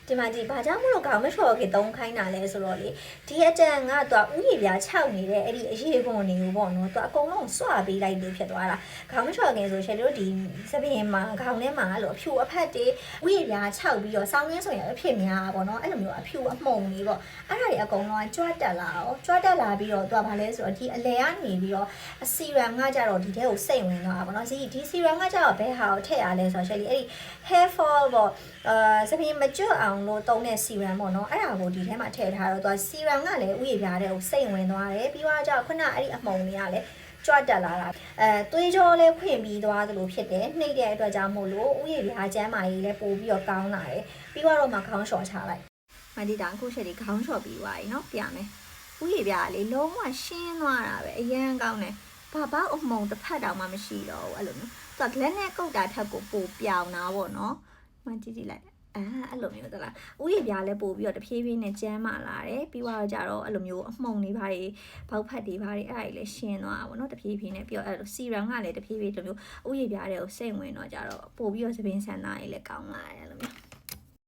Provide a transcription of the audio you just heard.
ဒီမှာဒီဘာကြောင့်မလို့ခေါင်းမချော်ကေတုံးခိုင်းတာလဲဆိုတော့လေဒီအတန်ကတော့ဥယျာဉ်6နေတဲ့အဲ့ဒီအရေးခွန်နေကိုပေါ့နော်သူအကုန်လုံးစွပေးလိုက်လို့ဖြစ်သွားတာခေါင်းမချော်ခင်ဆိုရှင်တို့ဒီစပင်းမှာခေါင်းထဲမှာအဲ့လိုအဖြူအဖက်တွေဥယျာဉ်6ပြီးတော့စောင်းရင်းဆိုရင်အဖြစ်များပေါ့နော်အဲ့လိုမျိုးအဖြူအမှုံလေးပေါ့အဲ့ဒါတွေအကုန်လုံးကြွတက်လာပြီးတော့သူကဘာလဲဆိုတော့ဒီအလဲကနေပြီးတော့စီရမ်ကကြတော့ဒီထဲကိုစိတ်ဝင်သွားတာပေါ့နော်ဒီစီရမ်ကကြတော့ဘယ်ဟာကိုထည့်ရလဲဆိုတော့ရှင်ဒီအဲ့ဒီ hair fall ပေါ့စပင်းမကျွတ်အောင်လို့တုံးတဲ့စီရမ်ပေါ့နော်အဲ့ဒါကိုဒီထဲမှာထည့်ထားတော့သူကစီရမ်ကလည်းဥယျာဉ်ပြားတဲ့ကိုစိတ်ဝင်သွားတယ်ပြီးတော့ကျတော့ခုနအဲ့ဒီအမှုံတွေကလည်းကြွတက်လာတာသွေးကြောလည်းဖွင့်ပြီးသွားသလိုဖြစ်တယ်နှိမ့်တဲ့အတွက်ကြောင့်မို့လို့ဥယျာဉ်ပြားကျန်းမာရေးလည်းပို့ပြီးတော့ကောင်းလာတယ်ပြီးတော့မှခေါင်းလျှော်ချလိုက်မဒီတာအခုချက်ဒီခေါင်းလျှော်ပြီးသွားပြီเนาะပြမယ်ဥယျာဉ်ပြားလေးလုံးဝရှင်းသွားတာပဲအရန်ကောင်းတယ်ဘာအမှုံတစ်ဖက်တောင်မှမရှိတော့ဘူးအဲ့လိုမျိုးသူကလက်နဲ့ကုတ်တာထက်ကိုပိုပြောင်တာပေါ့နော်မကြည့်လိုက်အဲ့လိုမျိုးသလားဥယျာဉ်ပြားလည်းပို့ပြီးတော့တဖြည်းဖြည်းနဲ့ကျန်းမာလာတယ်ပြီးတော့ကြတော့အဲ့လိုမျိုးအမှုန်တွေဘာတွေဘောက်ဖက်တွေဘာတွေအဲ့ဒါတွေလည်းရှင်းသွားတာပေါ့နော်တဖြည်းဖြည်းနဲ့ပြီးတော့အဲ့လိုစီရမ်ကလည်းတဖြည်းဖြည်းလိုမျိုးဥယျာဉ်ပြားတွေကိုစိတ်ဝင်တော့ကြတော့ပို့ပြီးတော့သပင်းဆန်သားတွေလည်းကောင်းလာတယ်အဲ့လိုမျိုး